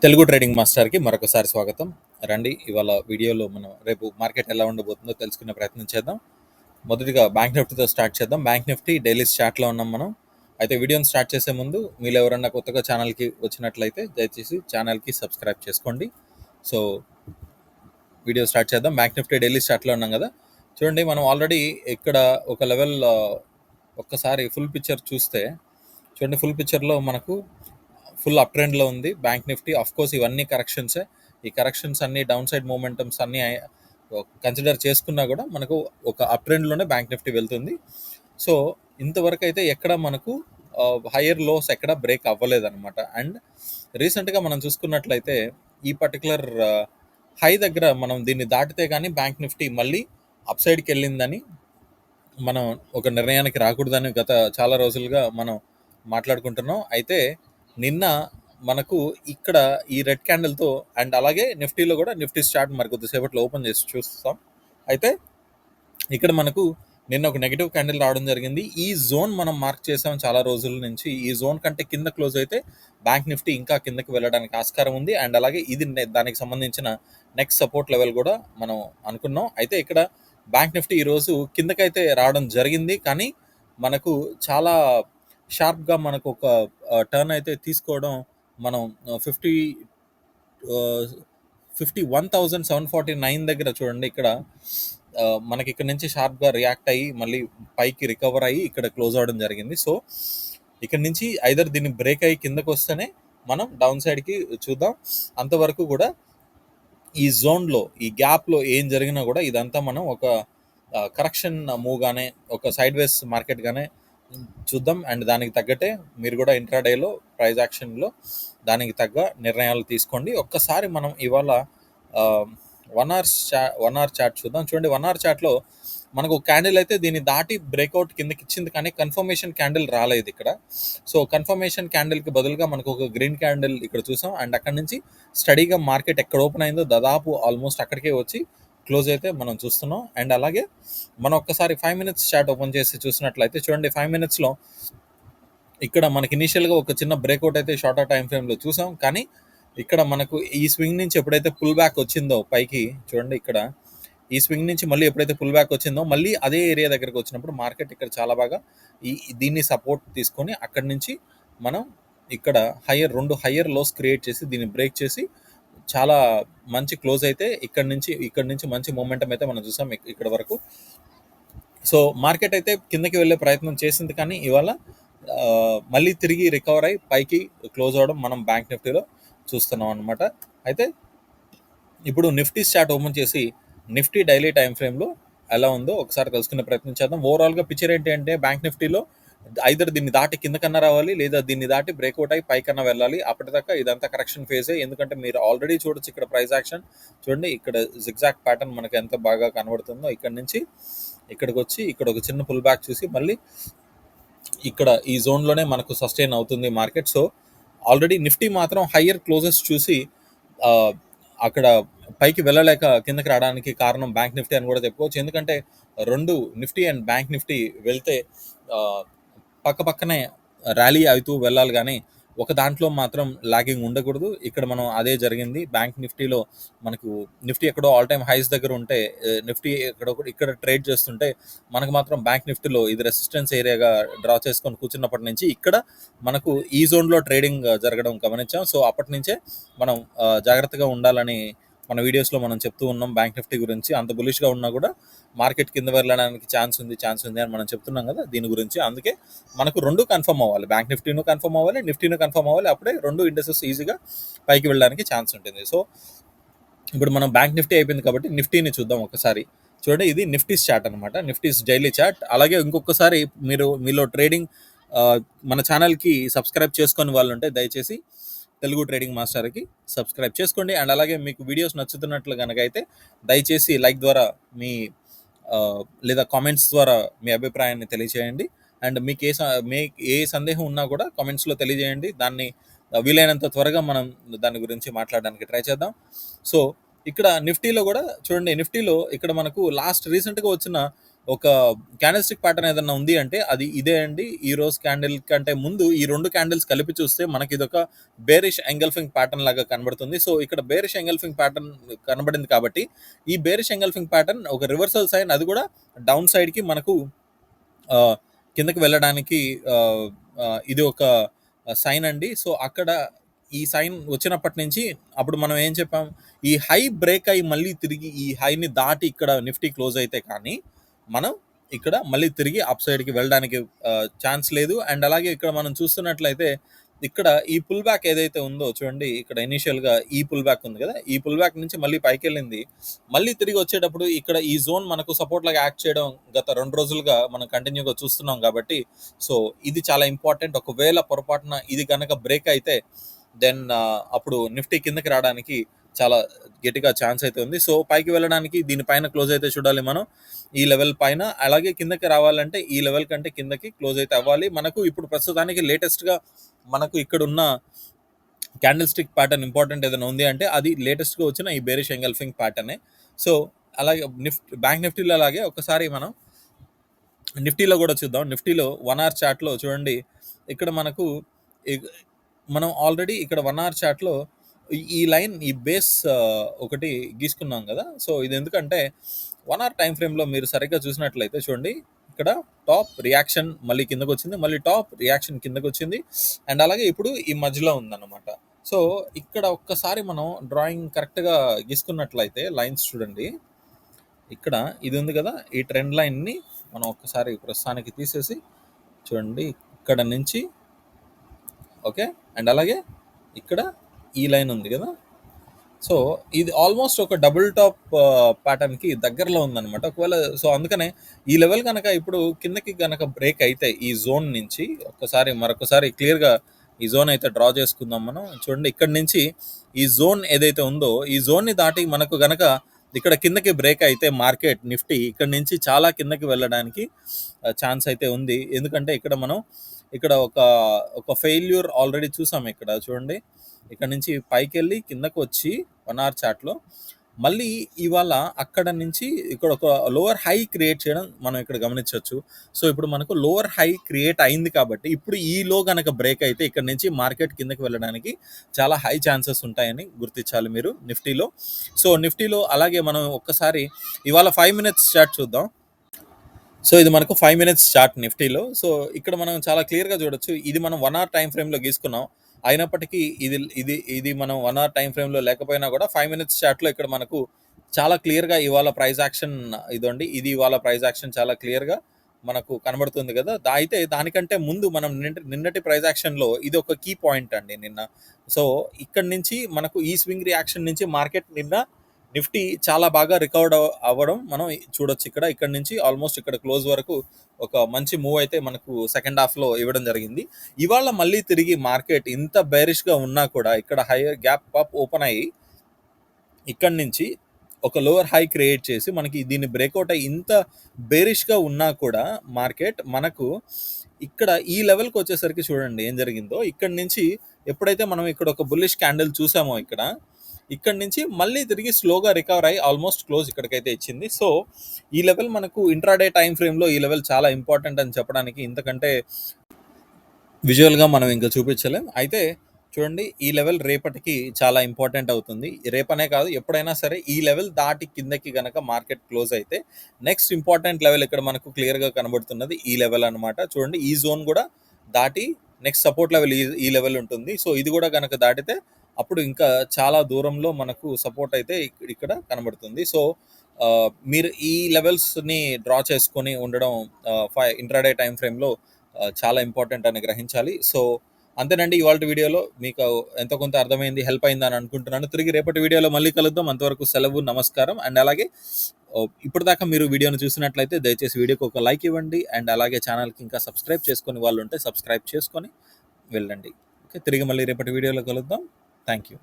Telugu trading మాస్టర్కి మరొకసారి స్వాగతం. రండి, ఇవాళ వీడియోలో మనం రేపు మార్కెట్ ఎలా ఉండబోతుందో తెలుసుకునే ప్రయత్నం చేద్దాం. మొదటిగా బ్యాంక్ నిఫ్టీతో స్టార్ట్ చేద్దాం. బ్యాంక్ నిఫ్టీ డైలీ చార్ట్లో ఉన్నాం మనం. అయితే వీడియోని స్టార్ట్ చేసే ముందు మీరు ఎవరన్నా కొత్తగా ఛానల్కి వచ్చినట్లయితే దయచేసి ఛానల్కి సబ్స్క్రైబ్ చేసుకోండి. సో వీడియో స్టార్ట్ చేద్దాం. బ్యాంక్ నిఫ్టీ డైలీ చార్ట్లో ఉన్నాం కదా. చూడండి, మనం ఆల్రెడీ ఇక్కడ ఒక లెవెల్ ఒక్కసారి ఫుల్ పిక్చర్ చూస్తే చూడండి, ఫుల్ పిక్చర్లో మనకు ఫుల్ అప్ ట్రెండ్లో ఉంది బ్యాంక్ నిఫ్టీ. ఆఫ్ కోర్స్ ఇవన్నీ కరెక్షన్సే. ఈ కరెక్షన్స్ అన్ని డౌన్ సైడ్ మూమెంటమ్స్ అన్ని కన్సిడర్ చేసుకున్నా కూడా మనకు ఒక అప్ ట్రెండ్లోనే బ్యాంక్ నిఫ్టీ వెళ్తుంది. సో ఇంతవరకు అయితే ఎక్కడ మనకు హయ్యర్ లోస్ ఎక్కడ బ్రేక్ అవ్వలేదన్నమాట. అండ్ రీసెంట్గా మనం చూసుకున్నట్లయితే ఈ పర్టికులర్ హై దగ్గర మనం దీన్ని దాటితే కానీ బ్యాంక్ నిఫ్టీ మళ్ళీ అప్ సైడ్కి వెళ్ళిందని మనం ఒక నిర్ణయానికి రాకూడదని గత చాలా రోజులుగా మనం మాట్లాడుకుంటున్నాం. అయితే నిన్న మనకు ఇక్కడ ఈ రెడ్ క్యాండిల్తో అండ్ అలాగే నిఫ్టీలో కూడా నిఫ్టీ స్టార్ట్ మరి కొద్దిసేపట్లో ఓపెన్ చేసి చూస్తాం. అయితే ఇక్కడ మనకు నిన్న ఒక నెగిటివ్ క్యాండిల్ రావడం జరిగింది. ఈ జోన్ మనం మార్క్ చేసాం చాలా రోజుల నుంచి. ఈ జోన్ కంటే కింద క్లోజ్ అయితే బ్యాంక్ నిఫ్టీ ఇంకా కిందకి వెళ్ళడానికి ఆస్కారం ఉంది. అండ్ అలాగే ఇది దానికి సంబంధించిన నెక్స్ట్ సపోర్ట్ లెవెల్ కూడా మనం అనుకున్నాం. అయితే ఇక్కడ బ్యాంక్ నిఫ్టీ ఈరోజు కిందకైతే రావడం జరిగింది, కానీ మనకు చాలా షార్ప్గా మనకు ఒక టర్న్ అయితే తీసుకోవడం మనం 51,749 దగ్గర చూడండి. ఇక్కడ మనకి ఇక్కడ నుంచి షార్ప్గా రియాక్ట్ అయ్యి మళ్ళీ పైకి రికవర్ అయ్యి ఇక్కడ క్లోజ్ అవ్వడం జరిగింది. సో ఇక్కడ నుంచి ఐదర్ దీన్ని బ్రేక్ అయ్యి కిందకు వస్తేనే మనం డౌన్ సైడ్కి చూద్దాం. అంతవరకు కూడా ఈ జోన్లో ఈ గ్యాప్లో ఏం జరిగినా కూడా ఇదంతా మనం ఒక కరెక్షన్ మూవ్గానే ఒక సైడ్ వేస్ మార్కెట్గానే చూద్దాం. అండ్ దానికి తగ్గట్టే మీరు కూడా ఇంట్రాడేలో ప్రైస్ యాక్షన్లో దానికి తగ్గ నిర్ణయాలు తీసుకోండి. ఒక్కసారి మనం ఇవాళ 1 అవర్ చార్ట్ చూద్దాం. చూడండి, 1 అవర్ చార్ట్లో మనకు క్యాండిల్ అయితే దీన్ని దాటి బ్రేక్అవుట్ కిందకి ఇచ్చింది, కానీ కన్ఫర్మేషన్ క్యాండిల్ రాలేదు ఇక్కడ. సో కన్ఫర్మేషన్ క్యాండిల్కి బదులుగా మనకు ఒక గ్రీన్ క్యాండిల్ ఇక్కడ చూసాం. అండ్ అక్కడ నుంచి స్టడీగా మార్కెట్ ఎక్కడ ఓపెన్ అయిందో దాదాపు ఆల్మోస్ట్ అక్కడికే వచ్చి క్లోజ్ అయితే మనం చూస్తున్నాం. అండ్ అలాగే మనం ఒక్కసారి 5 మినిట్స్ చార్ట్ ఓపెన్ చేసి చూసినట్లయితే చూడండి, 5 మినిట్స్లో ఇక్కడ మనకి ఇనీషియల్గా ఒక చిన్న బ్రేక్అవుట్ అయితే షార్టర్ టైం ఫ్రేమ్లో చూసాం. కానీ ఇక్కడ మనకు ఈ స్వింగ్ నుంచి ఎప్పుడైతే పుల్ బ్యాక్ వచ్చిందో పైకి చూడండి, ఇక్కడ ఈ స్వింగ్ నుంచి మళ్ళీ ఎప్పుడైతే పుల్ బ్యాక్ వచ్చిందో మళ్ళీ అదే ఏరియా దగ్గరకు వచ్చినప్పుడు మార్కెట్ ఇక్కడ చాలా బాగా దీన్ని సపోర్ట్ తీసుకొని అక్కడి నుంచి మనం ఇక్కడ రెండు హయ్యర్ లోస్ క్రియేట్ చేసి దీన్ని బ్రేక్ చేసి చాలా మంచి క్లోజ్ అయితే ఇక్కడ నుంచి మంచి మూమెంటం అయితే మనం చూసాం ఇక్కడ వరకు. సో మార్కెట్ అయితే కిందకి వెళ్ళే ప్రయత్నం చేసింది, కానీ ఇవాళ మళ్ళీ తిరిగి రికవర్ అయ్యి పైకి క్లోజ్ అవ్వడం మనం బ్యాంక్ నిఫ్టీలో చూస్తున్నాం అనమాట. అయితే ఇప్పుడు నిఫ్టీ చార్ట్ ఓపెన్ చేసి నిఫ్టీ డైలీ టైం ఫ్రేమ్లో ఎలా ఉందో ఒకసారి తెలుసుకునే ప్రయత్నం చేద్దాం. ఓవరాల్గా పిక్చర్ ఏంటి అంటే బ్యాంక్ నిఫ్టీలో ఐదర్ దీన్ని దాటి కిందకన్నా రావాలి, లేదా దీన్ని దాటి బ్రేక్అవుట్ అయ్యి పైకన్నా వెళ్ళాలి. అప్పటిదాకా ఇదంతా కరెక్షన్ ఫేజే. ఎందుకంటే మీరు ఆల్రెడీ చూడొచ్చు ఇక్కడ ప్రైస్ యాక్షన్ చూడండి, ఇక్కడ జిగ్జాక్ ప్యాటర్న్ మనకు ఎంత బాగా కనబడుతుందో. ఇక్కడ నుంచి ఇక్కడికి వచ్చి ఇక్కడ ఒక చిన్న పుల్ బ్యాక్ చూసి మళ్ళీ ఇక్కడ ఈ జోన్లోనే మనకు సస్టైన్ అవుతుంది మార్కెట్. సో ఆల్రెడీ నిఫ్టీ మాత్రం హయ్యర్ క్లోజెస్ చూసి అక్కడ పైకి వెళ్ళలేక కిందకి రావడానికి కారణం బ్యాంక్ నిఫ్టీ అని కూడా చెప్పుకోవచ్చు. ఎందుకంటే రెండు నిఫ్టీ అండ్ బ్యాంక్ నిఫ్టీ వెళ్తే పక్క పక్కనే ర్యాలీ అవుతూ వెళ్ళాలి, కానీ ఒక దాంట్లో మాత్రం లాగింగ్ ఉండకూడదు. ఇక్కడ మనం అదే జరిగింది. బ్యాంక్ నిఫ్టీలో మనకు నిఫ్టీ ఎక్కడో ఆల్ టైమ్ హైస్ దగ్గర ఉంటే నిఫ్టీ ఇక్కడ ట్రేడ్ చేస్తుంటే మనకు మాత్రం బ్యాంక్ నిఫ్టీలో ఇది రెసిస్టెన్స్ ఏరియాగా డ్రా చేసుకొని కూర్చున్నప్పటి నుంచి ఇక్కడ మనకు ఈ జోన్లో ట్రేడింగ్ జరగడం గమనించాం. సో అప్పటి నుంచే మనం జాగ్రత్తగా ఉండాలని మన వీడియోస్లో మనం చెప్తూ ఉన్నాం. బ్యాంక్ నిఫ్టీ గురించి అంత బులిష్గా ఉన్నా కూడా మార్కెట్ కింద వెళ్ళడానికి ఛాన్స్ ఉంది అని మనం చెప్తున్నాం కదా దీని గురించి. అందుకే మనకు రెండు కన్ఫర్మ్ అవ్వాలి, బ్యాంక్ నిఫ్టీను కన్ఫర్మ్ అవ్వాలి, నిఫ్టీను కన్ఫర్మ్ అవ్వాలి. అప్పుడే రెండు ఇండస్ట్రీస్ ఈజీగా పైకి వెళ్ళడానికి ఛాన్స్ ఉంటుంది. సో ఇప్పుడు మనం బ్యాంక్ నిఫ్టీ అయిపోయింది కాబట్టి నిఫ్టీని చూద్దాం ఒకసారి. చూడండి, ఇది నిఫ్టీస్ చార్ట్ అనమాట, నిఫ్టీస్ డైలీ చార్ట్. అలాగే ఇంకొకసారి మీలో ట్రేడింగ్ మన ఛానల్కి సబ్స్క్రైబ్ చేసుకొని వాళ్ళు ఉంటే దయచేసి తెలుగు ట్రేడింగ్ మాస్టర్కి సబ్స్క్రైబ్ చేసుకోండి. అండ్ అలాగే మీకు వీడియోస్ నచ్చుతున్నట్లు కనుక అయితే దయచేసి లైక్ ద్వారా మీ లేదా కామెంట్స్ ద్వారా మీ అభిప్రాయాన్ని తెలియజేయండి. అండ్ మీకు ఏ సందేహం ఉన్నా కూడా కామెంట్స్లో తెలియజేయండి. దాన్ని వీలైనంత త్వరగా మనం దాని గురించి మాట్లాడడానికి ట్రై చేద్దాం. సో ఇక్కడ నిఫ్టీలో కూడా చూడండి, నిఫ్టీలో ఇక్కడ మనకు రీసెంట్గా వచ్చిన ఒక క్యాండిల్ స్టిక్ ప్యాటర్న్ ఏదన్నా ఉంది అంటే అది ఇదే అండి. ఈ రోజు క్యాండిల్ కంటే ముందు ఈ 2 క్యాండిల్స్ కలిపి చూస్తే మనకిదొక బేరిష్ ఎంగల్ఫింగ్ ప్యాటర్న్ లాగా కనబడుతుంది. సో, ఇక్కడ బేరిష్ ఎంగల్ఫింగ్ ప్యాటర్న్ కనబడింది కాబట్టి, ఈ బేరిష్ ఎంగల్ఫింగ్ ప్యాటర్న్ ఒక రివర్సల్ సైన్, అది కూడా డౌన్ సైడ్‌కి మనకు ఆహ్, కిందకి వెళ్ళడానికి ఆహ్, ఆహ్, ఇది ఒక సైన్ అండి. సో, అక్కడ ఈ సైన్ వచ్చినప్పటి నుంచి అప్పుడు మనం ఏం చెప్పాం? ఈ హై బ్రేక్ అయ్యి మళ్ళీ తిరిగి ఈ హైని దాటి ఇక్కడ నిఫ్టీ క్లోజ్ అయితే కానీ, మనం ఇక్కడ మళ్ళీ తిరిగి అప్ సైడ్‌కి వెళ్ళడానికి ఛాన్స్ లేదు. అండ్ అలాగే ఇక్కడ మనం చూస్తున్నట్లయితే ఇక్కడ ఈ పుల్ బ్యాక్ ఏదైతే ఉందో చూడండి, ఇక్కడ ఇనీషియల్‌గా ఈ పుల్ బ్యాక్ ఉంది కదా! ఈ పుల్ బ్యాక్ నుంచి మళ్ళీ పైకెళ్ళింది. మళ్ళీ తిరిగి వచ్చేటప్పుడు ఇక్కడ ఈ జోన్ మనకు సపోర్ట్ లాగా యాక్ట్ చేయడం గత 2 రోజులుగా మనం కంటిన్యూగా చూస్తున్నాం కాబట్టి, సో, ఇది చాలా ఇంపార్టెంట్. ఒకవేళ పొరపాటున ఇది గనక బ్రేక్ అయితే దెన్ అప్పుడు నిఫ్టీ కిందకి రావడానికి చాలా గట్టిగా ఛాన్స్ అయితే ఉంది. సో, పైకి వెళ్ళడానికి దీనిపైన క్లోజ్ అయితే చూడాలి మనం. ఈ లెవెల్ పైన. అలాగే కిందకి రావాలంటే ఈ లెవెల్ కంటే కిందకి క్లోజ్ అయితే అవ్వాలి. మనకు ఇప్పుడు ప్రస్తుతానికి లేటెస్ట్‌గా మనకు ఇక్కడున్న క్యాండిల్ స్టిక్ ప్యాటర్న్ ఇంపార్టెంట్ ఏదైనా ఉంది అంటే అది లేటెస్ట్‌గా వచ్చిన ఈ బేరిష్ ఎంగల్ఫింగ్ ప్యాటర్నే. సో, అలాగే బ్యాంక్ నిఫ్టీలో అలాగే ఒకసారి మనం నిఫ్టీలో కూడా చూద్దాం. నిఫ్టీలో 1 అవర్ చార్ట్‌లో చూడండి, ఇక్కడ మనకు ఇగ్ మనం ఆల్రెడీ ఇక్కడ 1 అవర్ చార్ట్‌లో ఈ లైన్, ఈ బేస్ ఒకటి గీసుకున్నాం కదా! సో, ఇది ఎందుకంటే 1 అవర్ టైమ్ ఫ్రేమ్‌లో మీరు సరిగ్గా చూసినట్లయితే చూడండి, ఇక్కడ టాప్ రియాక్షన్ మళ్ళీ కిందకొచ్చింది. మళ్ళీ టాప్ రియాక్షన్ కిందకొచ్చింది. అండ్ అలాగే ఇప్పుడు ఈ మధ్యలో ఉందన్నమాట. సో, ఇక్కడ ఒక్కసారి మనం డ్రాయింగ్ కరెక్ట్‌గా గీసుకున్నట్లయితే లైన్స్ చూడండి. ఇక్కడ ఇది ఉంది కదా! ఈ ట్రెండ్ లైన్‌ని మనం ఒక్కసారి ప్రస్తుతానికి తీసేసి చూడండి, ఇక్కడ నుంచి ఓకే. అండ్ అలాగే ఇక్కడ ఈ లైన్ ఉంది కదా! సో, ఇది ఆల్మోస్ట్ ఒక డబుల్ టాప్ ప్యాటర్న్‌కి దగ్గరలో ఉందన్నమాట. ఒకవేళ సో, అందుకనే ఈ లెవెల్ గనక ఇప్పుడు కిందకి గనక బ్రేక్ అయితే ఈ జోన్ నుంచి మరొకసారి క్లియర్‌గా ఈ జోన్ అయితే డ్రా చేసుకుందాం మనం. చూడండి, ఇక్కడి నుంచి ఈ జోన్ ఏదైతే ఉందో ఈ జోన్‌ని దాటి మనకు గనక ఇక్కడ కిందకి బ్రేక్ అయితే మార్కెట్ నిఫ్టీ ఇక్కడి నుంచి చాలా కిందకి వెళ్ళడానికి ఛాన్స్ అయితే ఉంది. ఎందుకంటే ఇక్కడ ఒక ఫెయిల్యూర్ ఆల్రెడీ చూసాం ఇక్కడ చూడండి. ఇక్కడ నుంచి పైకెళ్ళి కిందకు వచ్చి 1 అవర్ చార్ట్‌లో మళ్ళీ ఇవాళ అక్కడ నుంచి ఇక్కడ ఒక లోవర్ హై క్రియేట్ చేయడం మనం ఇక్కడ గమనించొచ్చు. సో, ఇప్పుడు మనకు లోవర్ హై క్రియేట్ అయింది కాబట్టి ఇప్పుడు ఈ లో గనక బ్రేక్ అయితే ఇక్కడ నుంచి మార్కెట్ కిందకి వెళ్ళడానికి చాలా హై ఛాన్సెస్ ఉంటాయని గుర్తించాలి మీరు నిఫ్టీలో. సో, నిఫ్టీలో అలాగే మనం ఒక్కసారి ఇవాళ 5 మినిట్స్ చార్ట్ చూద్దాం. సో, ఇది మనకు 5 మినిట్స్ చార్ట్ నిఫ్టీలో. సో, ఇక్కడ మనం చాలా క్లియర్‌గా చూడొచ్చు. ఇది మనం 1 అవర్ టైమ్ ఫ్రేమ్‌లో గీసుకున్నాం. అయినప్పటికీ ఇది ఇది ఇది మనం 1 అవర్ టైమ్ ఫ్రేమ్‌లో లేకపోయినా కూడా 5 మినిట్స్ చార్ట్‌లో ఇక్కడ మనకు చాలా క్లియర్‌గా ఇవాళ ప్రైస్ యాక్షన్ ఇదండి. ఇది ఇవాళ ప్రైస్ యాక్షన్ చాలా క్లియర్‌గా మనకు కనబడుతుంది కదా! అయితే దానికంటే ముందు మనం నిన్నటి ప్రైస్ యాక్షన్‌లో ఇది ఒక కీ పాయింట్ అండి నిన్న. సో, ఇక్కడి నుంచి మనకు ఈ స్వింగ్ రియాక్షన్ నుంచి మార్కెట్ నిన్న నిఫ్టీ చాలా బాగా రికవర్ అవ్వడం మనం చూడొచ్చు ఇక్కడ. ఇక్కడి నుంచి ఆల్మోస్ట్ ఇక్కడ క్లోజ్ వరకు ఒక మంచి మూవ్ అయితే మనకు సెకండ్ హాఫ్‌లో ఇవ్వడం జరిగింది. ఇవాళ మళ్ళీ తిరిగి మార్కెట్ ఇంత బేరిష్‌గా ఉన్నా కూడా ఇక్కడ హైయర్ గ్యాప్ అప్ ఓపెన్ అయ్యి ఇక్కడి నుంచి ఒక లోవర్ హై క్రియేట్ చేసి మనకి దీన్ని బ్రేక్అవుట్ అయ్యి ఇంత బేరిష్‌గా ఉన్నా కూడా మార్కెట్ మనకు ఇక్కడ ఈ లెవెల్‌కి వచ్చేసరికి చూడండి ఏం జరిగిందో. ఇక్కడి నుంచి ఎప్పుడైతే మనం ఇక్కడ ఒక బుల్లిష్ క్యాండిల్ చూసామో ఇక్కడి నుంచి మళ్ళీ తిరిగి స్లోగా రికవర్ అయ్యి ఆల్మోస్ట్ క్లోజ్ ఇక్కడికైతే ఇచ్చింది. సో, ఈ లెవెల్ మనకు ఇంట్రాడే టైమ్ ఫ్రేమ్‌లో ఈ లెవెల్ చాలా ఇంపార్టెంట్ అని చెప్పడానికి ఇంతకంటే విజువల్‌గా మనం ఇంకా చూపించలేం. అయితే చూడండి, ఈ లెవెల్ రేపటికి చాలా ఇంపార్టెంట్ అవుతుంది. రేపనే కాదు, ఎప్పుడైనా సరే ఈ లెవెల్ దాటి కిందకి గనక మార్కెట్ క్లోజ్ అయితే నెక్స్ట్ ఇంపార్టెంట్ లెవెల్ ఇక్కడ మనకు క్లియర్‌గా కనబడుతున్నది ఈ లెవెల్ అనమాట. చూడండి, ఈ జోన్ కూడా దాటి నెక్స్ట్ సపోర్ట్ లెవెల్ ఈ లెవెల్ ఉంటుంది. సో, ఇది కూడా గనక దాటితే అప్పుడు ఇంకా చాలా దూరంలో మనకు సపోర్ట్ అయితే ఇక్కడ కనబడుతుంది. సో, మీరు ఈ లెవెల్స్‌ని డ్రా చేసుకొని ఉండడం ఇంట్రాడే టైమ్ ఫ్రేమ్‌లో చాలా ఇంపార్టెంట్ అని గ్రహించాలి. సో, అంతేనండి ఇవాల్టి వీడియోలో. మీకు ఎంతో కొంత అర్థమైంది, హెల్ప్ అయిందని అనుకుంటున్నాను. తిరిగి రేపటి వీడియోలో మళ్ళీ కలుద్దాం. అంతవరకు సెలవు, నమస్కారం. అండ్ అలాగే ఇప్పటిదాకా మీరు వీడియోని చూసినట్లయితే దయచేసి వీడియోకి ఒక లైక్ ఇవ్వండి. అండ్ అలాగే ఛానల్‌కి ఇంకా సబ్స్క్రైబ్ చేసుకొని వాళ్ళు ఉంటే సబ్స్క్రైబ్ చేసుకొని వెళ్ళండి. ఓకే, తిరిగి మళ్ళీ రేపటి వీడియోలో కలుద్దాం. Thank you.